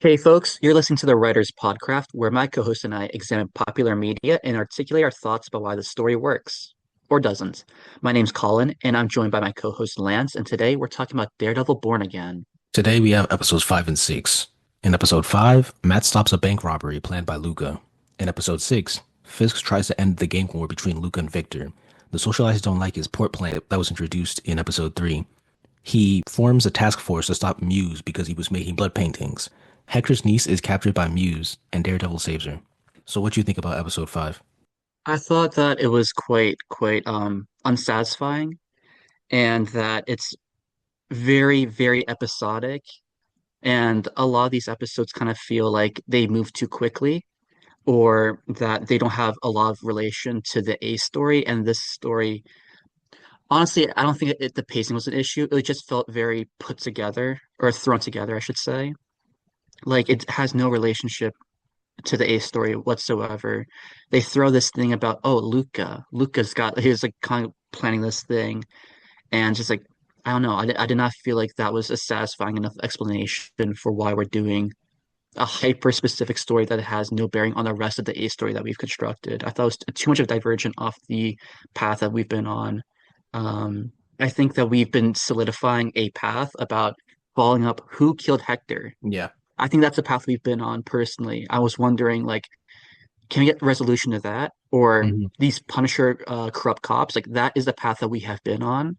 Hey folks, you're listening to the Writers Podcast, where my co-host and I examine popular media and articulate our thoughts about why the story works or doesn't. My name's Colin, and I'm joined by my co-host Lance, and today we're talking about Daredevil Born Again. Today we have episodes 5 and 6. In episode 5, Matt stops a bank robbery planned by Luca. In episode 6, Fisk tries to end the gang war between Luca and Victor. The socialites don't like his port plan that was introduced in episode 3. He forms a task force to stop Muse because he was making blood paintings. Hector's niece is captured by Muse, and Daredevil saves her. So what do you think about episode 5? I thought that it was quite unsatisfying, and that it's very episodic, and a lot of these episodes kind of feel like they move too quickly, or that they don't have a lot of relation to the A story, and this story. Honestly, I don't think the pacing was an issue. It just felt very put together or thrown together, I should say. Like it has no relationship to the A story whatsoever. They throw this thing about, oh, he was like kind of planning this thing, and just like I don't know, I did not feel like that was a satisfying enough explanation for why we're doing a hyper specific story that has no bearing on the rest of the A story that we've constructed. I thought it was too much of a divergent off the path that we've been on. I think that we've been solidifying a path about following up who killed Hector. Yeah. I think that's a path we've been on personally. I was wondering, like, can we get resolution to that? Or Mhm. these Punisher corrupt cops, like that is the path that we have been on.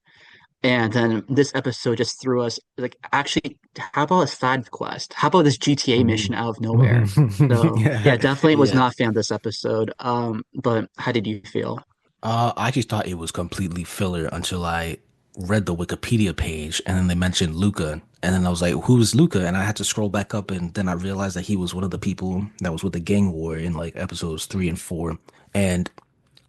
And then this episode just threw us like, actually, how about a side quest? How about this GTA mission Mhm. out of nowhere? Mhm. So yeah, Yeah. definitely was Yeah. not a fan of this episode. But how did you feel? I just thought it was completely filler until I read the Wikipedia page and then they mentioned Luca. And then I was like, who's Luca? And I had to scroll back up and then I realized that he was one of the people that was with the gang war in like episodes 3 and 4. And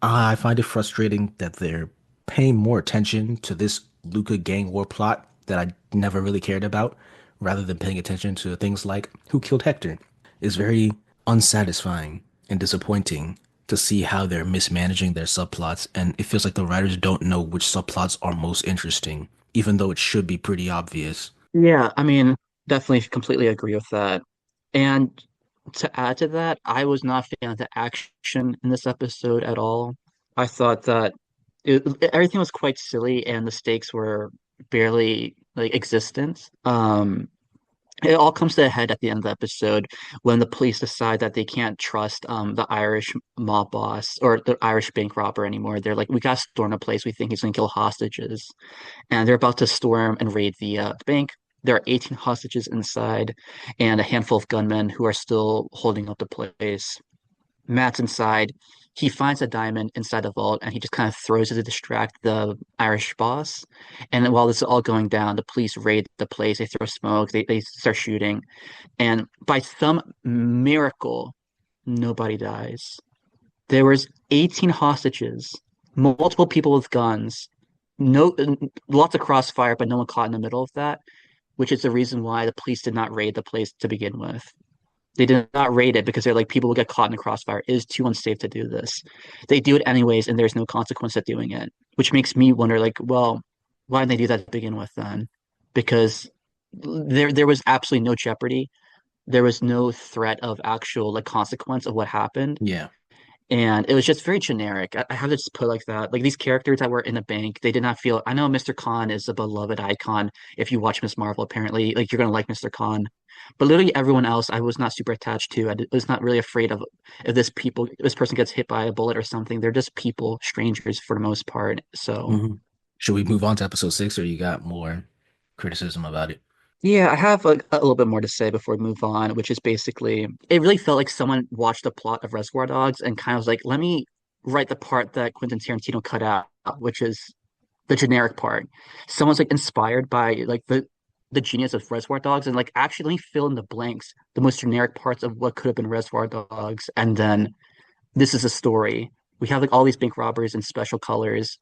I find it frustrating that they're paying more attention to this Luca gang war plot that I never really cared about rather than paying attention to things like who killed Hector. It's very unsatisfying and disappointing to see how they're mismanaging their subplots, and it feels like the writers don't know which subplots are most interesting, even though it should be pretty obvious. Yeah, I mean, definitely completely agree with that. And to add to that, I was not a fan of the action in this episode at all. I thought that everything was quite silly and the stakes were barely like existent. It all comes to a head at the end of the episode when the police decide that they can't trust the Irish mob boss or the Irish bank robber anymore. They're like, we gotta storm the place. We think he's gonna kill hostages, and they're about to storm and raid the bank. There are 18 hostages inside and a handful of gunmen who are still holding up the place. Matt's inside. He finds a diamond inside the vault and he just kind of throws it to distract the Irish boss. And then while this is all going down, the police raid the place. They throw smoke, they start shooting. And by some miracle, nobody dies. There was 18 hostages, multiple people with guns, no lots of crossfire, but no one caught in the middle of that, which is the reason why the police did not raid the place to begin with. They did not raid it because they're like people will get caught in the crossfire. It is too unsafe to do this. They do it anyways, and there's no consequence of doing it, which makes me wonder, like, well, why didn't they do that to begin with then? Because there was absolutely no jeopardy. There was no threat of actual like consequence of what happened. Yeah. And it was just very generic. I have to just put it like that. Like these characters that were in the bank, they did not feel. I know Mr. Khan is a beloved icon. If you watch Miss Marvel, apparently, like you're gonna like Mr. Khan. But literally everyone else, I was not super attached to. Was not really afraid of if this person gets hit by a bullet or something. They're just people, strangers for the most part. So hmm Should we move on to episode 6 or you got more criticism about it? yeah, I have a little bit more to say before we move on, which is basically it really felt like someone watched the plot of Reservoir Dogs and kind of was like, let me write the part that Quentin Tarantino cut out, which is the generic part. Someone's like inspired by like the genius of Reservoir Dogs and like actually let me fill in the blanks, the most generic parts of what could have been Reservoir Dogs, and then this is a story. We have like all these bank robberies in special colors,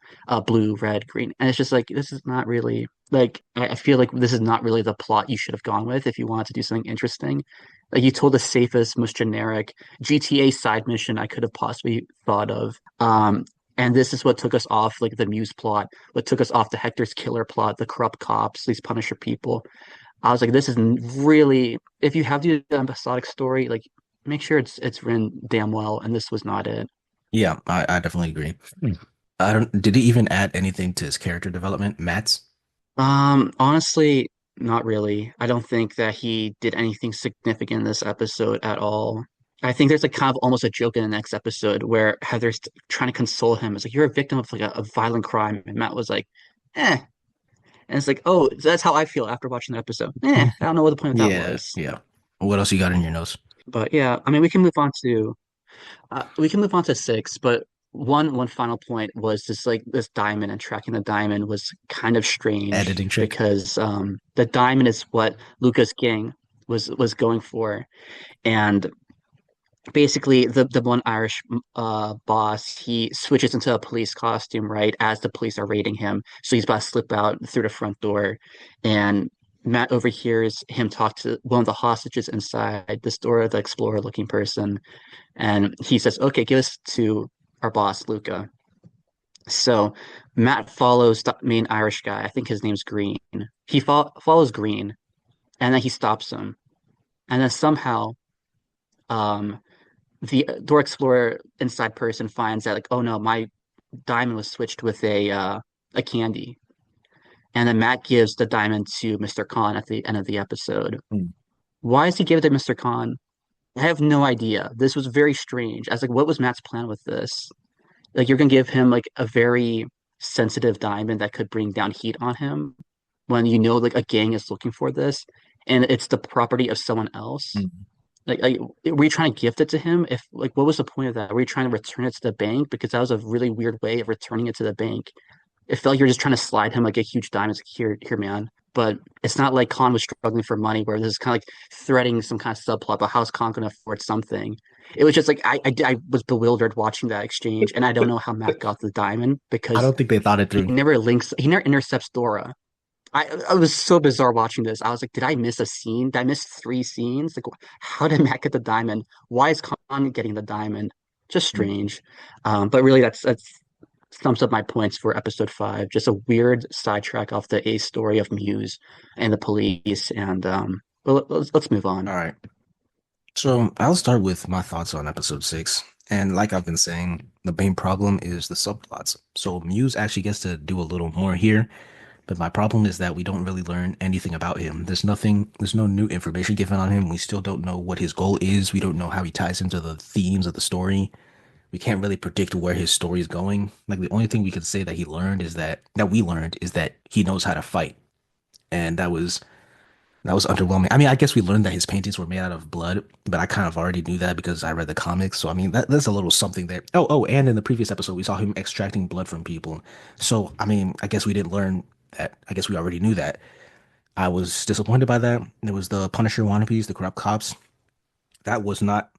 blue, red, green, and it's just like this is not really like I feel like this is not really the plot you should have gone with if you wanted to do something interesting. Like you told the safest, most generic GTA side mission I could have possibly thought of. And this is what took us off like the Muse plot, what took us off the Hector's killer plot, the corrupt cops, these Punisher people. I was like, this is really, if you have the episodic story, like make sure it's written damn well, and this was not it. Yeah, I definitely agree. I don't, did he even add anything to his character development, Matt's? Honestly, not really. I don't think that he did anything significant in this episode at all. I think there's like kind of almost a joke in the next episode where Heather's trying to console him. It's like you're a victim of like a violent crime, and Matt was like, "Eh," and it's like, "Oh, that's how I feel after watching the episode." I don't know what the point of that Yeah, was. yeah. What else you got in your notes? But yeah, I mean, we can move on to six, but one final point was just like this diamond and tracking the diamond was kind of strange Editing trick. because the diamond is what Lucas Gang was going for, and basically the one Irish boss he switches into a police costume right as the police are raiding him, so he's about to slip out through the front door, and Matt overhears him talk to one of the hostages inside this door, the explorer looking person, and he says, "Okay, give us to our boss, Luca." So Matt follows the main Irish guy. I think his name's Green. He follows Green, and then he stops him. And then somehow, um, the door explorer inside person finds that like, oh no, my diamond was switched with a candy. And then Matt gives the diamond to Mr. Khan at the end of the episode. Mm. Why does he give it to Mr. Khan? I have no idea. This was very strange. I was like, what was Matt's plan with this? Like you're gonna give him like a very sensitive diamond that could bring down heat on him when you know like a gang is looking for this and it's the property of someone else. Mm. Like were you trying to gift it to him? If like what was the point of that? Were you trying to return it to the bank? Because that was a really weird way of returning it to the bank. It felt like you're just trying to slide him like a huge diamond. It's like, here, man. But it's not like Khan was struggling for money, where this is kind of like threading some kind of subplot. But how's Khan going to afford something? It was just like I was bewildered watching that exchange, and I don't know how Matt got the diamond I because don't think they thought it through. he never intercepts Dora. I was so bizarre watching this. I was like, did I miss a scene? Did I miss three scenes? Like, how did Matt get the diamond? Why is Khan getting the diamond? Just Mm. strange. But really, that's sums up my points for episode five. Just a weird sidetrack off the A story of Muse and the police. And well, let's move on. All right. So I'll start with my thoughts on episode six. And like I've been saying, the main problem is the subplots. So Muse actually gets to do a little more here, but my problem is that we don't really learn anything about him. There's no new information given on him. We still don't know what his goal is. We don't know how he ties into the themes of the story. We can't really predict where his story is going. Like the only thing we could say that he learned is that we learned is that he knows how to fight. And that was underwhelming. I mean, I guess we learned that his paintings were made out of blood, but I kind of already knew that because I read the comics. So I mean, that's a little something there. Oh, and in the previous episode, we saw him extracting blood from people. So I mean, I guess we didn't learn that. I guess we already knew that. I was disappointed by that. There was the Punisher wannabes, the corrupt cops. That was not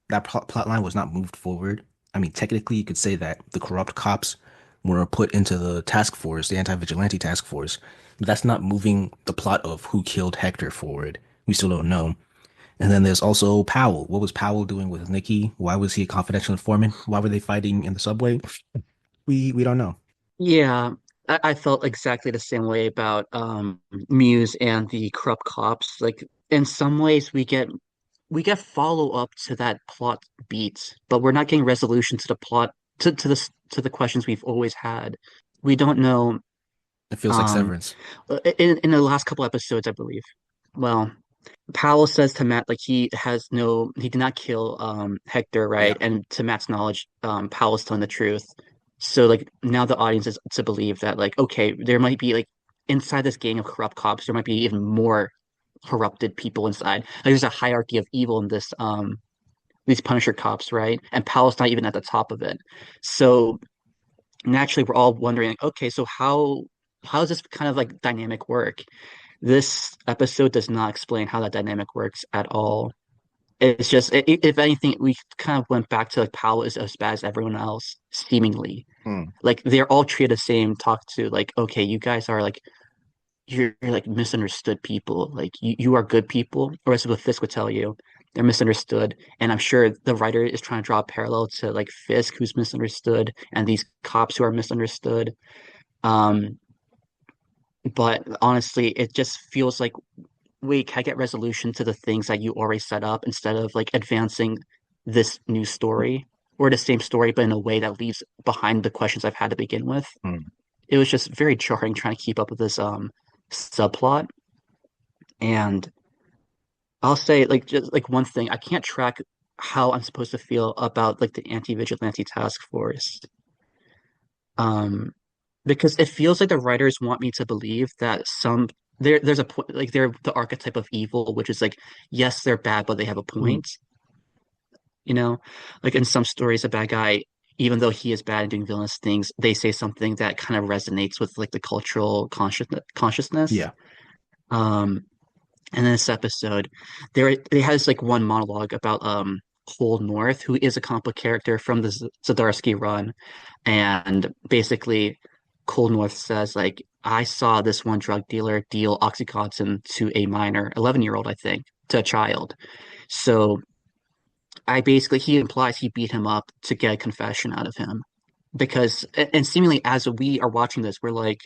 that plot line was not moved forward. I mean, technically, you could say that the corrupt cops were put into the task force, the anti-vigilante task force, but that's not moving the plot of who killed Hector forward. We still don't know. And then there's also Powell. What was Powell doing with Nikki? Why was he a confidential informant? Why were they fighting in the subway? We don't know. Yeah, I felt exactly the same way about Muse and the corrupt cops. Like in some ways, we get follow up to that plot beat, but we're not getting resolution to the plot to the questions we've always had. We don't know. It feels like Um, Severance. in the last couple episodes, I believe. Well, Powell says to Matt like he did not kill Hector, Yeah. right? And to Matt's knowledge, Powell's telling the truth. So like now the audience is to believe that like okay, there might be like inside this gang of corrupt cops, there might be even more corrupted people inside. Like there's a hierarchy of evil in this these Punisher cops, right? And Powell's not even at the top of it. So naturally we're all wondering, like, okay, so how does this kind of like dynamic work? This episode does not explain how that dynamic works at all. It's just, if anything, we kind of went back to like Powell is as bad as everyone else, seemingly. Hmm. Like they're all treated the same, talk to like, okay, you guys are like you're like misunderstood people. Like you are good people, or as what Fisk would tell you, they're misunderstood. And I'm sure the writer is trying to draw a parallel to like Fisk, who's misunderstood, and these cops who are misunderstood. Um, but honestly, it just feels like wait, can I get resolution to the things that you already set up instead of like advancing this new story or the same story, but in a way that leaves behind the questions I've had to begin with? Mm. It was just very jarring trying to keep up with this subplot. And I'll say like just like one thing, I can't track how I'm supposed to feel about like the anti-vigilante task force. Um, because it feels like the writers want me to believe that there's a point like they're the archetype of evil, which is like yes, they're bad, but they have a Mm. point. You know, like in some stories, a bad guy, even though he is bad and doing villainous things, they say something that kind of resonates with like the cultural consciousness. Yeah. Um, and in this episode, they has like one monologue about Cold North, who is a comic book character from the Zdarsky run, and basically Cold North says like I saw this one drug dealer deal OxyContin to a minor, 11-year-old, I think, to a child. So I basically he implies he beat him up to get a confession out of him because and seemingly as we are watching this, we're like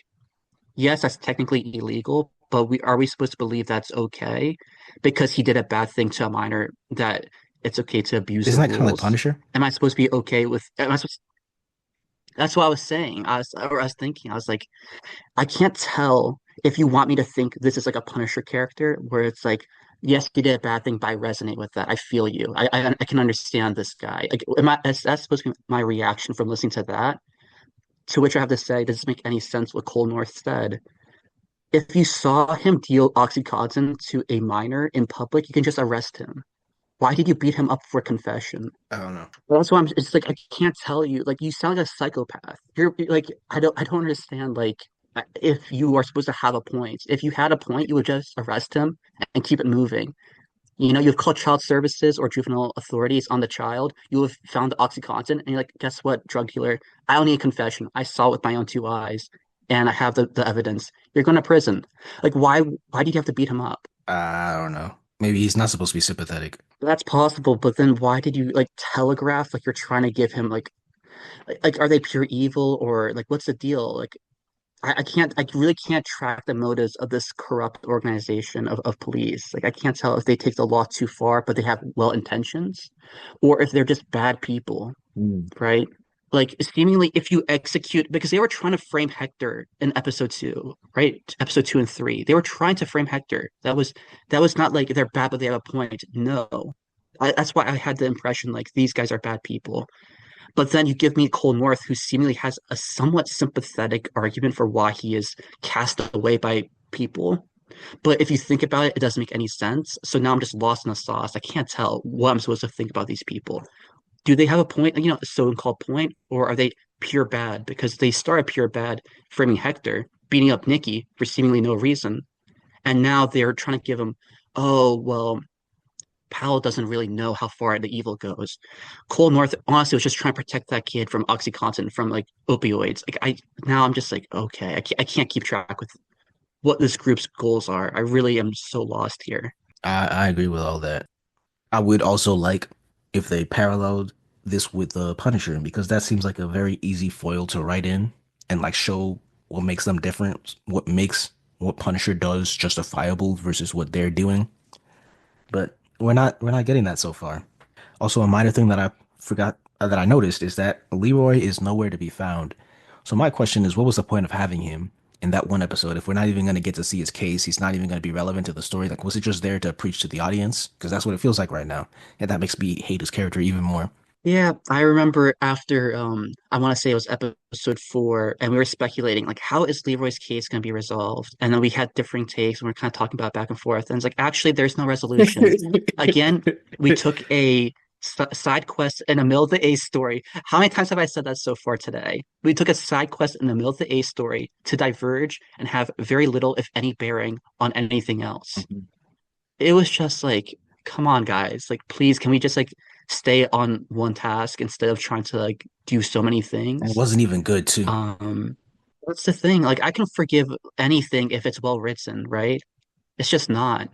yes, that's technically illegal, but we supposed to believe that's okay because he did a bad thing to a minor that it's okay to abuse the Isn't that kind of like rules? Punisher? Am I supposed to be okay with that's what I was saying. I was thinking, I was like, I can't tell if you want me to think this is like a Punisher character where it's like, yes, you did a bad thing, but I resonate with that. I feel you. I can understand this guy. Like, that's supposed to be my reaction from listening to that. To which I have to say, does this make any sense what Cole North said? If you saw him deal OxyContin to a minor in public, you can just arrest him. Why did you beat him up for confession? I don't know. Well, that's why it's like I can't tell you. Like you sound like a psychopath. Like I don't understand. Like if you are supposed to have a point, if you had a point, you would just arrest him and keep it moving. You know, you've called child services or juvenile authorities on the child. You have found the OxyContin, and you're like, guess what, drug dealer? I don't need a confession. I saw it with my own two eyes, and I have the evidence. You're going to prison. Like, why did you have to beat him up? I don't know. Maybe he's not supposed to be sympathetic. That's possible, but then why did you like telegraph like you're trying to give him like are they pure evil or like what's the deal? Like I really can't track the motives of this corrupt organization of police. Like I can't tell if they take the law too far, but they have well intentions, or if they're just bad people, Mm. right? Like seemingly if you execute because they were trying to frame Hector in episode two, right? Episode two and three. They were trying to frame Hector. That was not like they're bad, but they have a point. No. That's why I had the impression like these guys are bad people. But then you give me Cole North, who seemingly has a somewhat sympathetic argument for why he is cast away by people. But if you think about it, it doesn't make any sense. So now I'm just lost in the sauce. I can't tell what I'm supposed to think about these people. Do they have a point, a so-called point, or are they pure bad? Because they started pure bad, framing Hector, beating up Nikki for seemingly no reason. And now they're trying to give him, oh, well, Powell doesn't really know how far the evil goes. Cole North honestly was just trying to protect that kid from OxyContin, from like opioids. Like now I'm just like, okay, I can't keep track with what this group's goals are. I really am so lost here. I agree with all that. I would also like if they paralleled this with the Punisher because that seems like a very easy foil to write in and like show what makes them different, what makes what Punisher does justifiable versus what they're doing. But we're not getting that so far. Also, a minor thing that I forgot that I noticed is that Leroy is nowhere to be found. So my question is, what was the point of having him in that one episode if we're not even going to get to see his case? He's not even going to be relevant to the story. Like, was it just there to preach to the audience? Because that's what it feels like right now, and that makes me hate his character even more. Yeah, I remember after I want to say it was episode four, and we were speculating like how is Leroy's case going to be resolved? And then we had differing takes, and we are kind of talking about it back and forth. And it's like actually, there's no resolution. Again, we took a side quest in the middle of the A story. How many times have I said that so far today? We took a side quest in the middle of the A story to diverge and have very little, if any, bearing on anything else. Mhm. It was just like, come on, guys. Like, please, can we just like stay on one task instead of trying to like do so many And it things? wasn't even good too. Um, that's the thing. Like, I can forgive anything if it's well written, right? It's just not.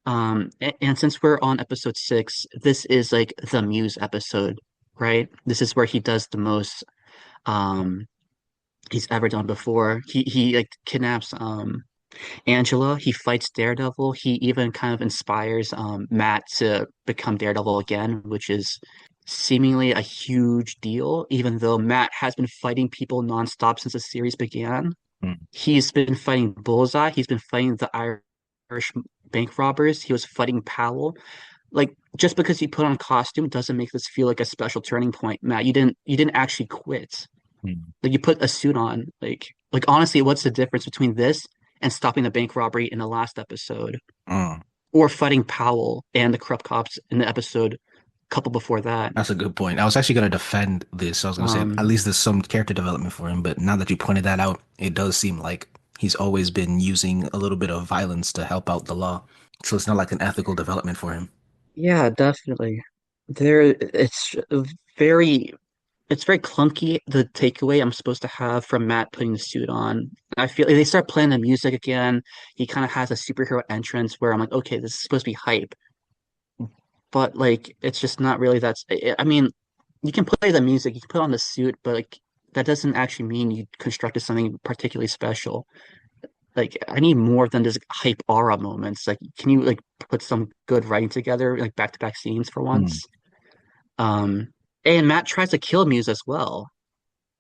And since we're on episode six, this is like the Muse episode, right? This is where he does the most um he's ever done before. He like kidnaps Angela, he fights Daredevil. He even kind of inspires Matt to become Daredevil again, which is seemingly a huge deal, even though Matt has been fighting people nonstop since the series began. Mm, He's been fighting Bullseye. He's been fighting the Irish bank robbers. He was fighting Powell. Like just because you put on costume doesn't make this feel like a special turning point, Matt. You didn't actually quit. mm, Like you put a suit on. Like honestly, what's the difference between this and stopping the bank robbery in the last episode, mm. or fighting Powell and the corrupt cops in the episode a couple before that? That's a good point. I was actually going to defend this. I was going to say at Um, least there's some character development for him, but now that you pointed that out, it does seem like he's always been using a little bit of violence to help out the law. So it's not like an ethical development for him. yeah, definitely. Very it's very clunky, the takeaway I'm supposed to have from Matt putting the suit on. I feel like they start playing the music again. He kind of has a superhero entrance where I'm like, okay, this is supposed to be hype, but like it's just not really I mean, you can play the music, you can put on the suit, but like that doesn't actually mean you constructed something particularly special. Like I need more than just hype aura moments. Like can you like put some good writing together, like back-to-back scenes for Hmm. once? Um, and Matt tries to kill Muse as well.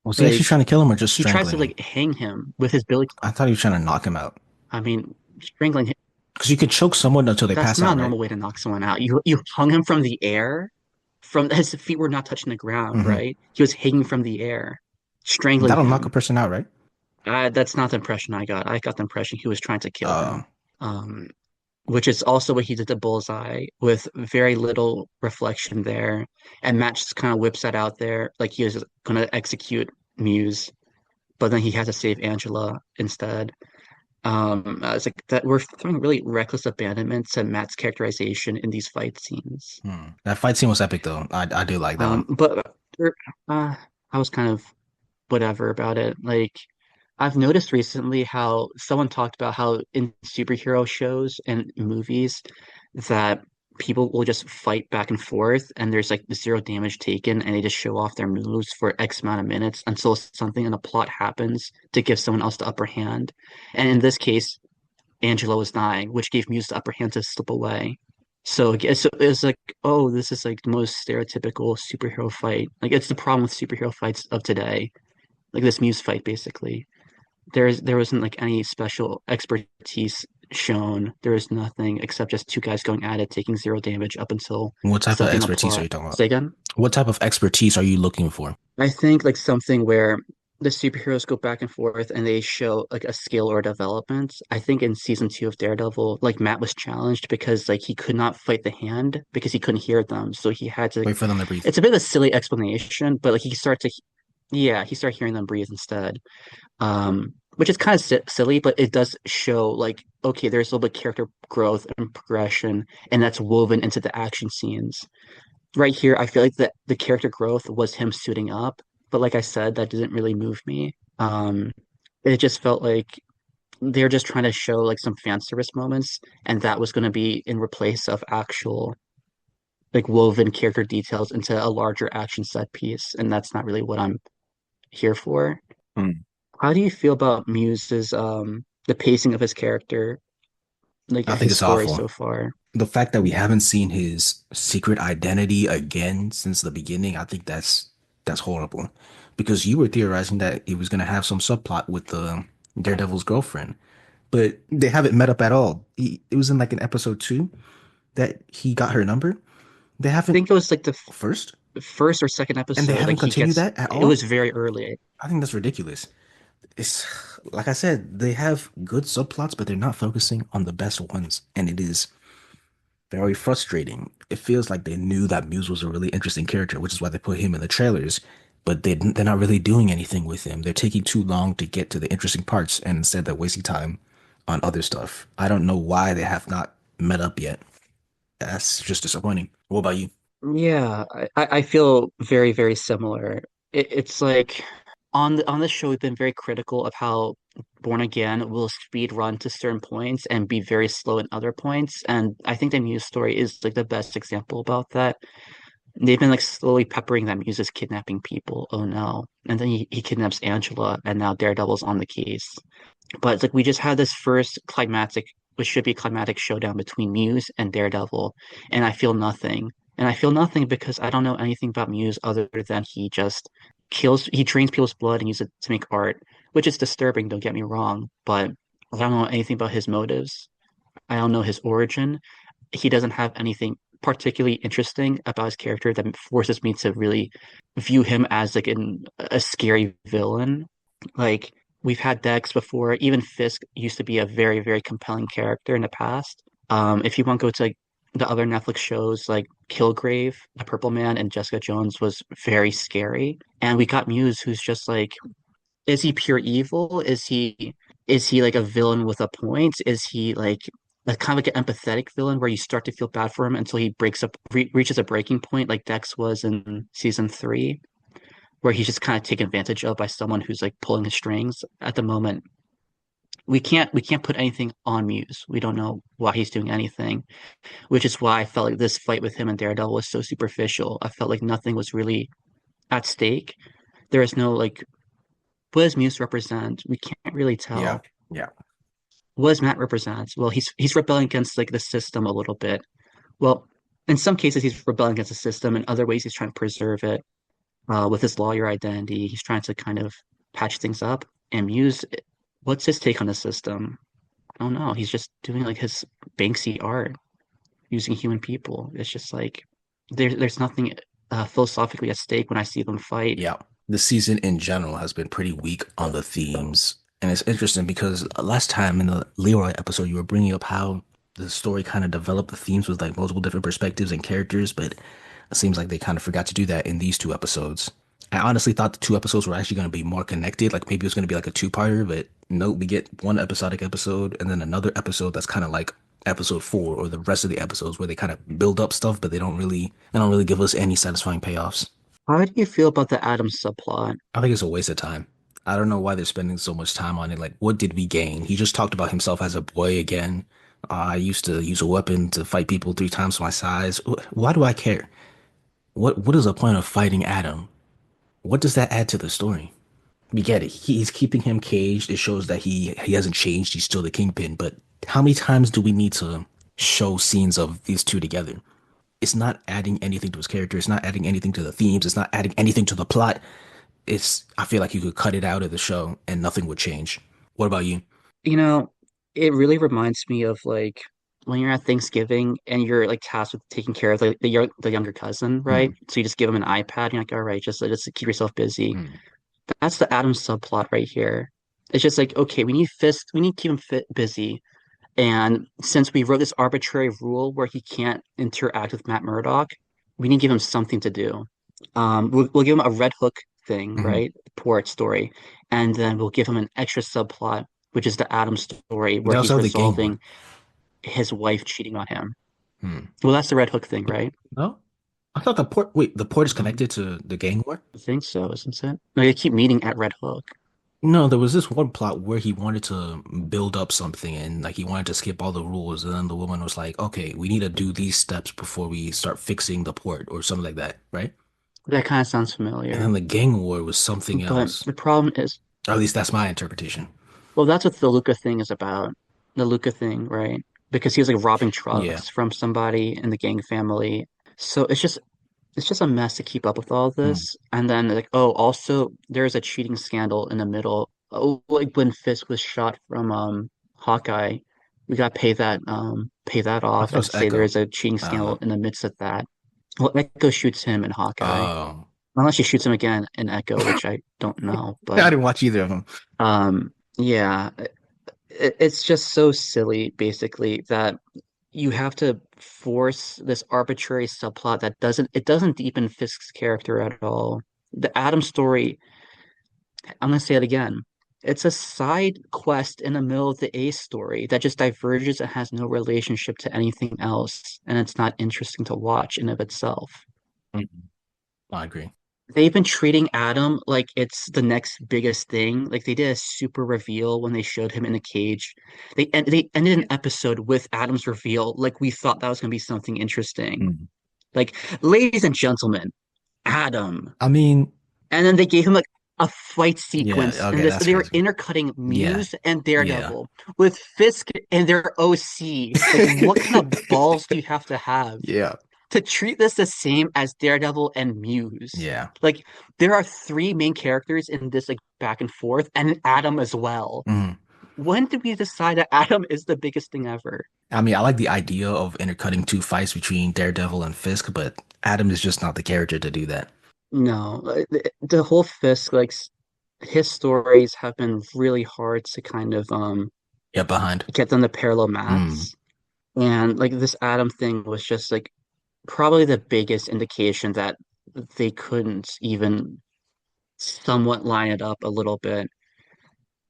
Was he actually Like trying to kill him or just he tries strangling to him? like hang him with his billy I club. thought he was trying to knock him out. I mean, strangling him, Because you could choke someone until they that's pass not out, a right? normal way to knock someone out. You hung him from the air, from his feet were not touching the ground, Hmm. right? He was hanging from the air, strangling That'll knock a him. person out, right? That's not the impression I got. I got the impression he was trying to kill Uh, him. Um, which is also what he did to Bullseye with very little reflection there. And Matt just kind of whips that out there like he was going to execute Muse, but then he had to save Angela instead. It's like that we're throwing really reckless abandonment to Matt's characterization in these fight scenes. That fight scene was epic, though. I do like that one. But I was kind of whatever about it. Like I've noticed recently how someone talked about how in superhero shows and movies that people will just fight back and forth and there's like zero damage taken and they just show off their moves for X amount of minutes until something in the plot happens to give someone else the upper hand. And in this case, Angela was dying, which gave Muse the upper hand to slip away. So it's like, oh, this is like the most stereotypical superhero fight. Like it's the problem with superhero fights of today. Like this Muse fight, basically. There wasn't like any special expertise shown. There was nothing except just two guys going at it, taking zero damage up until What type of something in the expertise are plot. you talking about? Say again? What type of expertise are you looking for? I think like something where the superheroes go back and forth and they show like a skill or development. I think in season two of Daredevil, like Matt was challenged because like he could not fight the hand because he couldn't hear them. So he had to, Wait for them to breathe. it's a bit of a silly explanation, but like yeah, he started hearing them breathe instead. Which is kind of silly, but it does show like, okay, there's a little bit of character growth and progression, and that's woven into the action scenes. Right here, I feel like the character growth was him suiting up, but like I said, that didn't really move me. It just felt like they're just trying to show like some fan service moments, and that was going to be in replace of actual like woven character details into a larger action set piece, and that's not really what I'm here for. Hmm. How do you feel about Muse's the pacing of his character, like I think his it's story awful. so far? The fact that we haven't seen his secret identity again since the beginning, I think that's horrible. Because you were theorizing that he was gonna have some subplot with the Daredevil's girlfriend, but they haven't met up at all. It was in like an episode 2 that he got her number. They I haven't think it was like first, first or second and they episode. haven't Like he continued gets, that at it all. was very early. I think that's ridiculous. It's like I said, they have good subplots, but they're not focusing on the best ones, and it is very frustrating. It feels like they knew that Muse was a really interesting character, which is why they put him in the trailers. But they're not really doing anything with him. They're taking too long to get to the interesting parts, and instead they're wasting time on other stuff. I don't know why they have not met up yet. That's just disappointing. What about you? Yeah, I feel very, very similar. It's like on this show, we've been very critical of how Born Again will speed run to certain points and be very slow in other points. And I think the Muse story is like the best example about that. They've been like slowly peppering that Muse is kidnapping people. Oh no. And then he kidnaps Angela, and now Daredevil's on the case. But it's like we just had this first climactic, which should be a climactic showdown between Muse and Daredevil, and I feel nothing. And I feel nothing because I don't know anything about Muse other than he drains people's blood and uses it to make art, which is disturbing, don't get me wrong, but I don't know anything about his motives. I don't know his origin. He doesn't have anything particularly interesting about his character that forces me to really view him as like a scary villain. Like we've had Dex before. Even Fisk used to be a very, very compelling character in the past. If you want to go to like the other Netflix shows like Kilgrave, The Purple Man, and Jessica Jones was very scary. And we got Muse, who's just like, is he pure evil? Is he like a villain with a point? Is he like a kind of like an empathetic villain where you start to feel bad for him until he reaches a breaking point, like Dex was in season three, where he's just kind of taken advantage of by someone who's like pulling his strings. At the moment, we can't put anything on Muse. We don't know why he's doing anything, which is why I felt like this fight with him and Daredevil was so superficial. I felt like nothing was really at stake. There is no like, what does Muse represent? We can't really Yeah. tell. Yeah. What does Matt represent? Well, he's rebelling against like the system a little bit. Well, in some cases he's rebelling against the system. In other ways, he's trying to preserve it. With his lawyer identity, he's trying to kind of patch things up. And Muse, what's his take on the system? I don't know. He's just doing like his Banksy art using human people. It's just like there's nothing philosophically at stake when I see them fight. Yeah. The season in general has been pretty weak on the themes. And it's interesting because last time in the Leroy episode, you were bringing up how the story kind of developed the themes with like multiple different perspectives and characters, but it seems like they kind of forgot to do that in these two episodes. I honestly thought the two episodes were actually going to be more connected. Like maybe it was going to be like a two-parter, but no, we get one episodic episode and then another episode that's kind of like episode four or the rest of the episodes where they kind of build up stuff, but they don't really give us any satisfying payoffs. How do you feel about the Adam subplot? I think it's a waste of time. I don't know why they're spending so much time on it. Like, what did we gain? He just talked about himself as a boy again. I used to use a weapon to fight people three times my size. Why do I care? What is the point of fighting Adam? What does that add to the story? We get it. He's keeping him caged. It shows that he hasn't changed. He's still the kingpin. But how many times do we need to show scenes of these two together? It's not adding anything to his character. It's not adding anything to the themes. It's not adding anything to the plot. I feel like you could cut it out of the show and nothing would change. What about you? You know, it really reminds me of like when you're at Thanksgiving and you're like tasked with taking care of the younger cousin, right? Hmm. So you just give him an iPad and you're like, all right, just keep yourself busy. Hmm. That's the Adam subplot right here. It's just like, okay, we need to keep him busy. And since we wrote this arbitrary rule where he can't interact with Matt Murdock, we need to give him something to do. We'll give him a Red Hook thing, Hmm. right? Port story. And then we'll give him an extra subplot, which is the Adam story where That was he's how the gang war. resolving his wife cheating on him. Hmm. Well, that's the Red Hook thing, right? No, I thought the port is Um, connected to the gang war. I think so, isn't it? No, they keep meeting at Red Hook. No, there was this one plot where he wanted to build up something and like he wanted to skip all the rules, and then the woman was like, "Okay, we need to do these steps before we start fixing the port or something like that, right?" That kind of sounds And then familiar. the gang war was something But else. the problem is, Or at least that's my interpretation. well, that's what the Luca thing is about. The Luca thing, right? Because he was like robbing Yeah. trucks from somebody in the gang family. So it's just a mess to keep up with all Hmm. this. And then like, oh, also there's a cheating scandal in the middle. Oh, like when Fisk was shot from Hawkeye, we got to pay that I off thought it and was say there Echo. is a cheating I don't scandal know. in the midst of that. Well, Echo shoots him in Hawkeye. Oh. Unless she shoots him again in Echo, which I don't know. I But didn't watch either of them. yeah, it's just so silly, basically, that you have to force this arbitrary subplot that doesn't deepen Fisk's character at all. The Adam story, I'm gonna say it again. It's a side quest in the middle of the A story that just diverges and has no relationship to anything else, and it's not interesting to watch in of itself. Mhm. I agree. They've been treating Adam like it's the next biggest thing. Like they did a super reveal when they showed him in the cage. They ended an episode with Adam's reveal, like we thought that was gonna be something interesting. Mhm. Like, ladies and gentlemen, Adam. I mean, And then they gave him like a fight yeah, sequence in okay, this. that's They were crazy. intercutting Yeah, Muse and yeah, Daredevil with Fisk and their OC. Like, what kind of balls do you have yeah, to treat this the same as Daredevil and Muse? yeah. Like, there are three main characters in this like back and forth, and Adam as well. Mhm. When did we decide that Adam is the biggest thing ever? I mean, I like the idea of intercutting two fights between Daredevil and Fisk, but Adam is just not the character to do that. No, the whole Fisk his stories have been really hard to kind of Yeah, behind. get them to parallel Mm, maths. And like this Adam thing was just like probably the biggest indication that they couldn't even somewhat line it up a little bit.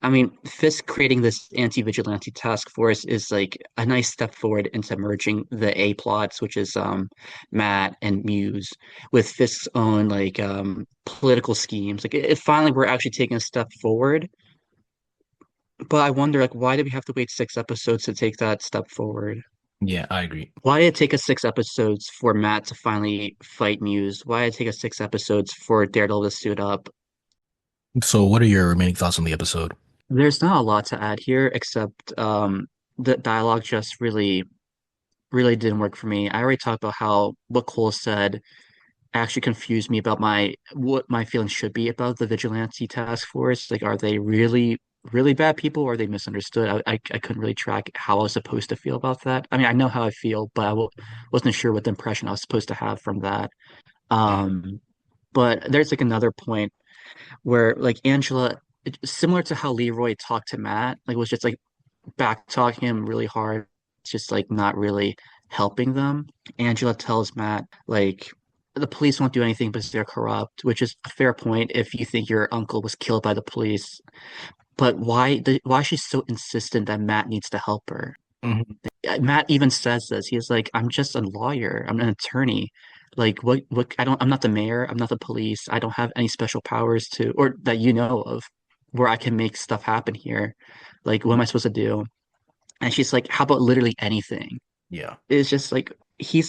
I mean, Fisk creating this anti-vigilante task force is like a nice step forward into merging the A plots, which is Matt and Muse, with Fisk's own like political schemes. Like it finally we're actually taking a step forward. But I wonder like why did we have to wait 6 episodes to take that step forward? yeah, I agree. Why did it take us 6 episodes for Matt to finally fight Muse? Why did it take us 6 episodes for Daredevil to suit up? So, what are your remaining thoughts on the episode? There's not a lot to add here, except the dialogue just really didn't work for me. I already talked about how what Cole said actually confused me about my what my feelings should be about the vigilante task force. Like, are they really bad people or are they misunderstood? I couldn't really track how I was supposed to feel about that. I mean, I know how I feel, but wasn't sure what the impression I was supposed to have from that. Mm, Um, but there's like another point where like Angela, similar to how Leroy talked to Matt, like was just like back talking him really hard, just like not really helping them. Angela tells Matt like the police won't do anything because they're corrupt, which is a fair point if you think your uncle was killed by the police. But why she's so insistent that Matt needs to help her? mhm. Matt even says this. He's like, I'm just a lawyer. I'm an attorney. Like I'm not the mayor. I'm not the police. I don't have any special powers to, or that you know of, where I can make stuff happen here. Like, what am I supposed to do? And she's like, how about literally anything? Yeah. It's just like, he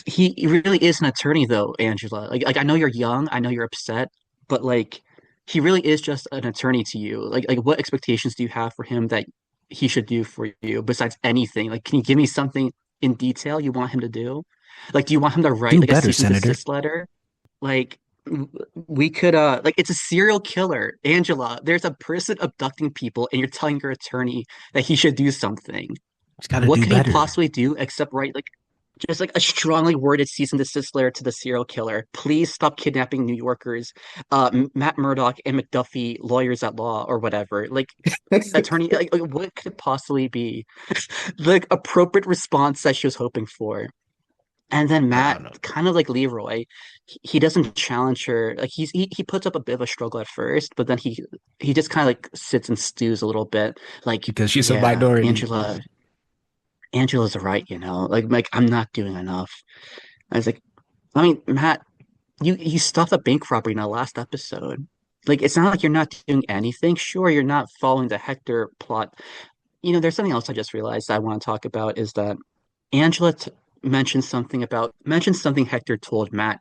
really is an attorney though, Angela. Like I know you're young. I know you're upset, but like, he really is just an attorney to you. Like what expectations do you have for him that he should do for you besides anything? Like, can you give me something in detail you want him to do? Like, do you want him to write Do like a better, cease and Senator. desist letter? Like, we could like it's a serial killer, Angela. There's a person abducting people, and you're telling your attorney that he should do something. Just got to What do could he better. possibly do except write like just like a strongly worded cease and desist letter to the serial killer? Please stop kidnapping New Yorkers, Matt Murdock and McDuffie, lawyers at law, or whatever. Like attorney, like what could it possibly be the appropriate response that she was hoping for? And then I Matt, don't know. kind of like Leroy, he doesn't challenge her. Like he puts up a bit of a struggle at first, but then he just kind of like sits and stews a little bit. Like, Because she's a yeah, minority. Angela's right, like I'm not doing enough. I was like, I mean, Matt, you stopped a bank robbery in the last episode. Like, it's not like you're not doing anything. Sure, you're not following the Hector plot. There's something else I just realized I want to talk about is that Angela mentioned something Hector told Matt,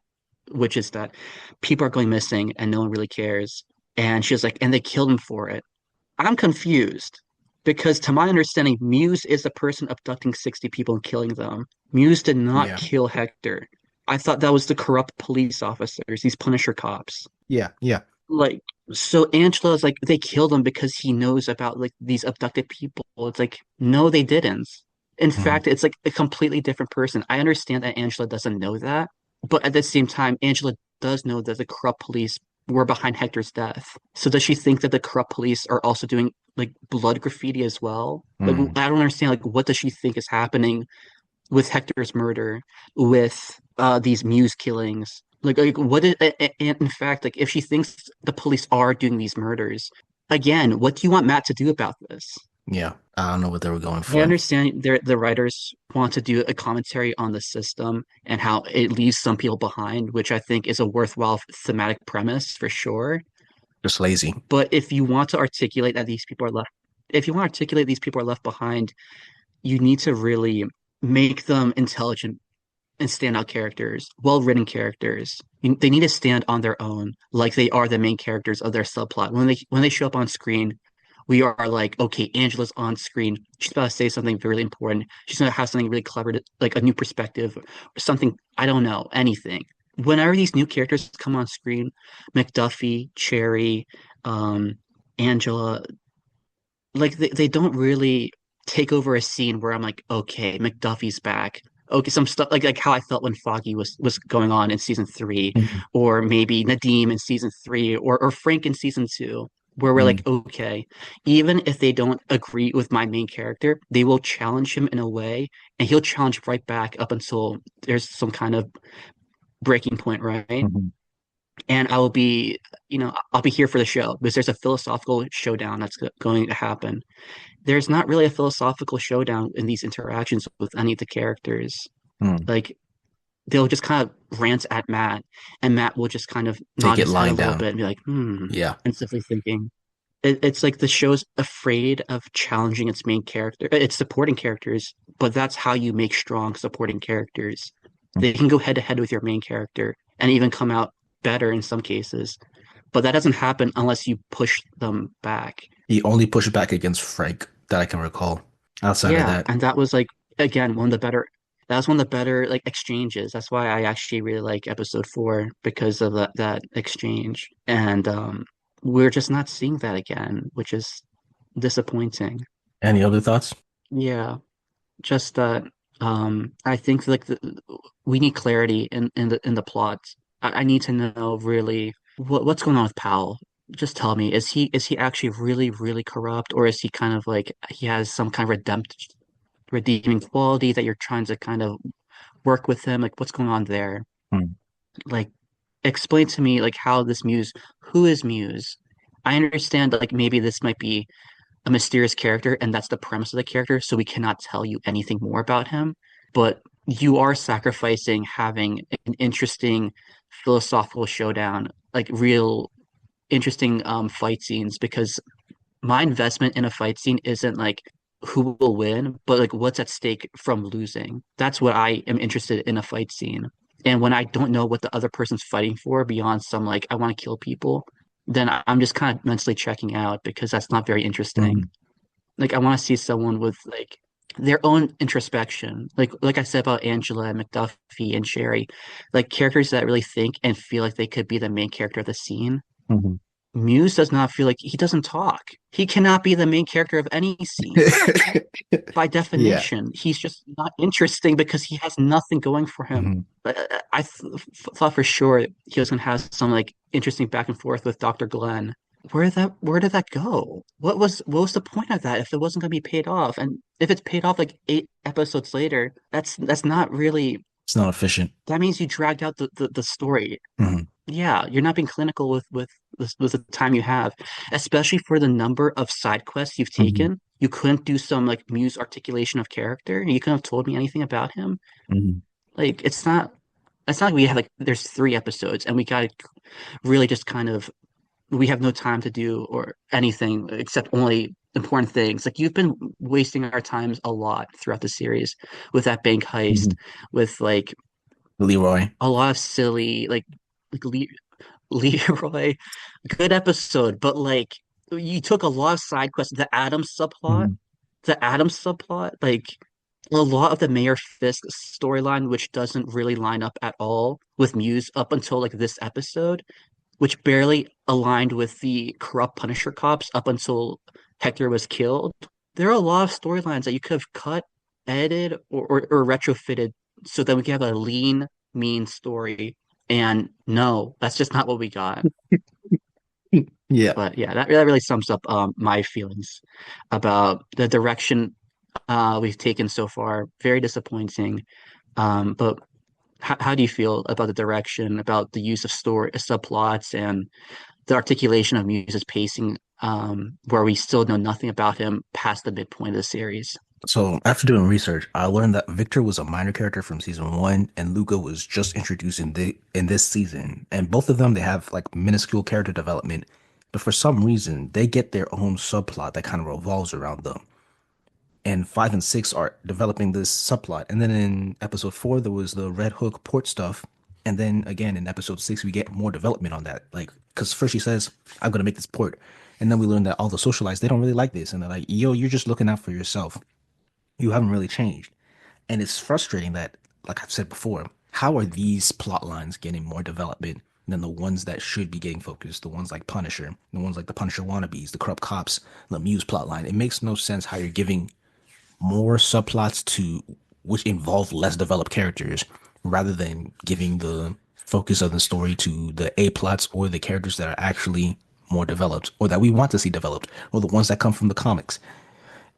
which is that people are going missing and no one really cares. And she was like, and they killed him for it. I'm confused because, to my understanding, Muse is the person abducting 60 people and killing them. Muse did not Yeah. kill Hector. I thought that was the corrupt police officers, these Punisher cops. Yeah. Yeah. Like, so Angela's like, they killed him because he knows about like these abducted people. It's like, no, they didn't. In Mhm. fact, it's like a completely different person. I understand that Angela doesn't know that, but at the same time, Angela does know that the corrupt police were behind Hector's death. So does she think that the corrupt police are also doing like blood graffiti as well? Like, Mm. I don't understand. Like, what does she think is happening with Hector's murder, with these Muse killings? Like what is, in fact, like if she thinks the police are doing these murders, again, what do you want Matt to do about this? Yeah. I don't know what they were going I for. understand the writers want to do a commentary on the system and how it leaves some people behind, which I think is a worthwhile thematic premise for sure. Just lazy. But if you want to articulate that these people are left, if you want to articulate these people are left behind, you need to really make them intelligent and standout characters, well-written characters. They need to stand on their own, like they are the main characters of their subplot. When they show up on screen, we are like, okay, Angela's on screen. She's about to say something really important. She's gonna have something really clever, like a new perspective, or something. I don't know, anything. Whenever these new characters come on screen, McDuffie, Cherry, um, Angela, like they don't really take over a scene where I'm like, okay, McDuffie's back. Okay, some stuff like how I felt when Foggy was going on in season three, Mhm. or maybe Nadim in season three, or Frank in season two, where we're like, Mm. okay, even if they don't agree with my main character, they will challenge him in a way, and he'll challenge right back up until there's some kind of breaking point, right? Mhm. And I'll be here for the show because there's a philosophical showdown that's going to happen. There's not really a philosophical showdown in these interactions with any of the characters. Mm. Like they'll just kind of rant at Matt, and Matt will just kind of Take nod it his head a lying little down. bit and be like, Yeah. and simply thinking. It's like the show's afraid of challenging its main character, its supporting characters, but that's how you make strong supporting characters. Mm. They can go head to head with your main character and even come out better in some cases, but that doesn't happen unless you push them back. He only pushed back against Frank that I can recall. Outside of Yeah, that, and that was like again one of the better that was one of the better like exchanges. That's why I actually really like episode four because of that exchange. And we're just not seeing that again, which is disappointing. any other thoughts? Yeah, just that I think like we need clarity in the plot. I need to know really what's going on with Powell. Just tell me, is he actually really, really corrupt, or is he kind of like he has some kind of redeeming quality that you're trying to kind of work with him? Like what's going on there? Mm. Like explain to me like how this Muse, who is Muse? I understand like maybe this might be a mysterious character and that's the premise of the character, so we cannot tell you anything more about him. But you are sacrificing having an interesting philosophical showdown, like real interesting fight scenes because my investment in a fight scene isn't like who will win, but like what's at stake from losing. That's what I am interested in a fight scene. And when I don't know what the other person's fighting for beyond some like I want to kill people, then I'm just kind of mentally checking out because that's not very interesting. Mhm. Like I want to see someone with like their own introspection. Like I said about Angela and McDuffie and Sherry, like characters that really think and feel like they could be the main character of the scene. Mhm. Muse does not feel like he doesn't talk. He cannot be the main character of any scene. By Yeah. definition, he's just not interesting because he has nothing going for him. Mhm. But thought for sure he was gonna have some like interesting back and forth with Dr. Glenn. Where did that go? What was the point of that if it wasn't gonna be paid off? And if it's paid off like 8 episodes later, that's not really It's not efficient. that means you dragged out the story. Mhm. Yeah, you're not being clinical with the time you have, especially for the number of side quests you've Mhm. taken. You couldn't do some like muse articulation of character. You couldn't have told me anything about him. Mhm. Like it's not like we have like there's 3 episodes and we got to really just kind of we have no time to do or anything except only important things. Like you've been wasting our times a lot throughout the series with that bank heist, Mhm. with like Leroy. a lot of silly like Leroy, good episode, but like you took a lot of side quests. Mhm. The Adams subplot, like a lot of the Mayor Fisk storyline, which doesn't really line up at all with Muse up until like this episode, which barely aligned with the corrupt Punisher cops up until Hector was killed. There are a lot of storylines that you could have cut, edited, or retrofitted so that we could have a lean, mean story. And no, that's just not what we got. Yeah. But yeah, that really sums up my feelings about the direction we've taken so far. Very disappointing. But how do you feel about the direction, about the use of story subplots and the articulation of Muse's pacing, where we still know nothing about him past the midpoint of the series? So after doing research, I learned that Victor was a minor character from season one, and Luca was just introduced in this season. And both of them they have like minuscule character development, but for some reason they get their own subplot that kind of revolves around them. and 5 and 6 are developing this subplot. And then in episode 4, there was the Red Hook port stuff. And then again in episode 6, we get more development on that. Like, because first she says, I'm going to make this port. And then we learn that all the socialites, they don't really like this. And they're like, yo, you're just looking out for yourself. You haven't really changed. And it's frustrating that, like I've said before, how are these plot lines getting more development than the ones that should be getting focused? The ones like Punisher, the ones like the Punisher wannabes, the corrupt cops, the Muse plot line. It makes no sense how you're giving more subplots to which involve less developed characters rather than giving the focus of the story to the A plots or the characters that are actually more developed or that we want to see developed or the ones that come from the comics.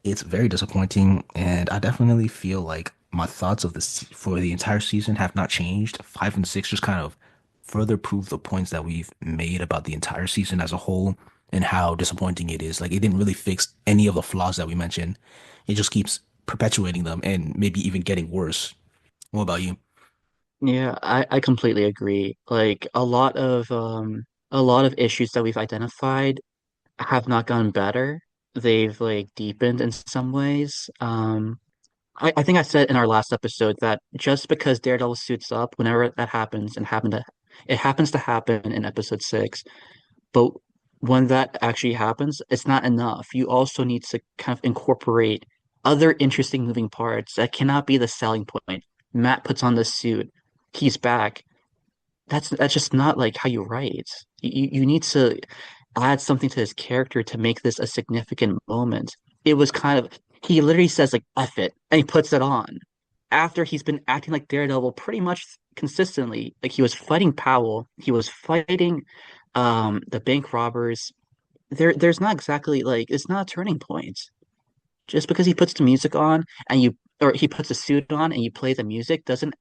It's very disappointing, and I definitely feel like my thoughts of this for the entire season have not changed. 5 and 6 just kind of further prove the points that we've made about the entire season as a whole and how disappointing it is. Like it didn't really fix any of the flaws that we mentioned. It just keeps perpetuating them and maybe even getting worse. What about you? Yeah, I completely agree. Like a lot of issues that we've identified have not gotten better. They've like deepened in some ways. I think I said in our last episode that just because Daredevil suits up, whenever that happens, it happens to happen in episode 6, but when that actually happens, it's not enough. You also need to kind of incorporate other interesting moving parts. That cannot be the selling point. Matt puts on the suit, he's back. That's just not like how you write. You need to add something to his character to make this a significant moment. It was kind of he literally says like F it and he puts it on after he's been acting like Daredevil pretty much consistently. Like he was fighting Powell, he was fighting the bank robbers. There's not exactly like it's not a turning point. Just because he puts the music on and you or he puts a suit on and you play the music doesn't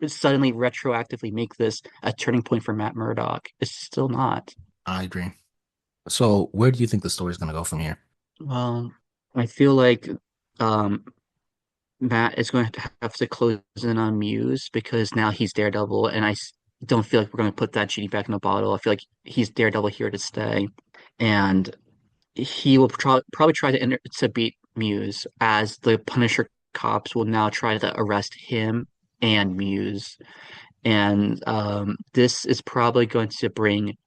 suddenly retroactively make this a turning point for Matt Murdock. It's still not. I agree. So, where do you think the story's going to go from here? Well, I feel like um, Matt is going to have to close in on Muse because now he's Daredevil, and don't feel like we're going to put that genie back in the bottle. I feel like he's Daredevil here to stay, and he will probably try to beat Muse as the Punisher cops will now try to arrest him and Muse. And this is probably going to bring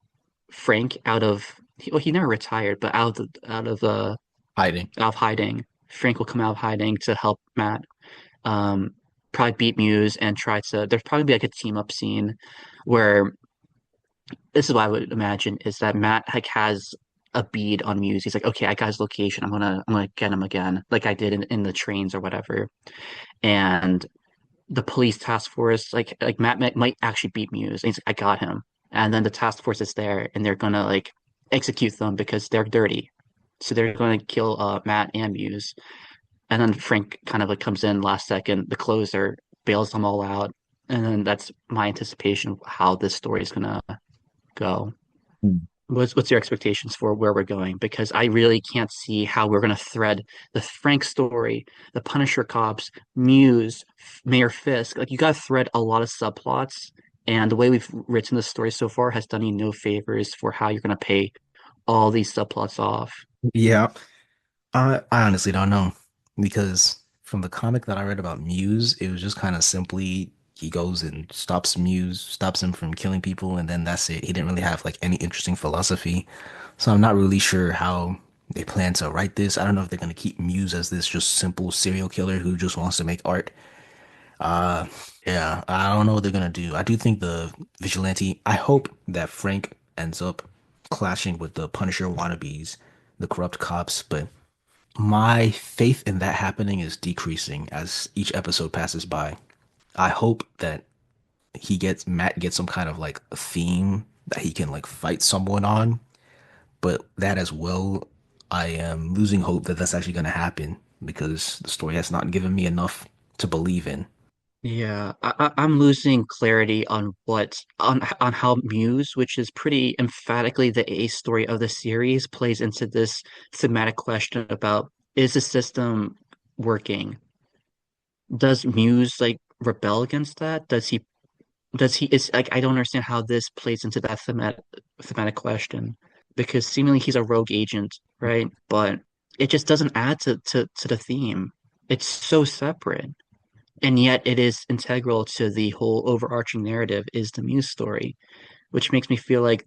Frank out of well, he never retired, but Hiding. out of hiding. Frank will come out of hiding to help Matt. Um, Probably beat Muse and try to. There's probably be like a team up scene where this is what I would imagine is that Matt like has a bead on Muse. He's like, okay, I got his location. I'm gonna get him again, like I did in the trains or whatever. And the police task force, like might actually beat Muse. And he's like, I got him. And then the task force is there, and they're gonna like execute them because they're dirty. So they're gonna kill Matt and Muse. And then Frank kind of like comes in last second, the closer bails them all out, and then that's my anticipation of how this story is gonna go. What's your expectations for where we're going? Because I really can't see how we're going to thread the Frank story, the Punisher cops, Muse, Mayor Fisk. Like you got to thread a lot of subplots, and the way we've written the story so far has done you no favors for how you're going to pay all these subplots off. Yeah, I honestly don't know because from the comic that I read about Muse, it was just kind of simply he goes and stops Muse, stops him from killing people, and then that's it. He didn't really have like any interesting philosophy. So I'm not really sure how they plan to write this. I don't know if they're gonna keep Muse as this just simple serial killer who just wants to make art. Uh, yeah, I don't know what they're gonna do. I do think the vigilante, I hope that Frank ends up clashing with the Punisher wannabes, the corrupt cops, but my faith in that happening is decreasing as each episode passes by. I hope that Matt gets some kind of like a theme that he can like fight someone on, but that as well, I am losing hope that that's actually going to happen because the story has not given me enough to believe in. Yeah, I'm losing clarity on on how Muse, which is pretty emphatically the A story of the series, plays into this thematic question about is the system working? Does Muse like rebel against that? Does he it's like I don't understand how this plays into that thematic question because seemingly he's a rogue agent, right? But it just doesn't add to the theme. It's so separate, and yet it is integral to the whole overarching narrative is the Muse story, which makes me feel like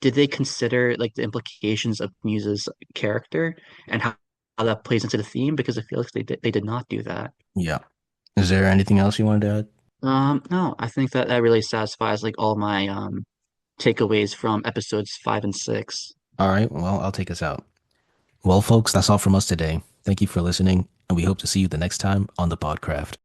did they consider like the implications of Muse's character and how that plays into the theme? Because I feel like they did not do that. Yeah. Is there anything else you wanted to add? No, I think that that really satisfies like all my takeaways from episodes 5 and 6. All right, well, I'll take us out. Well, folks, that's all from us today. Thank you for listening, and we hope to see you the next time on the Podcraft.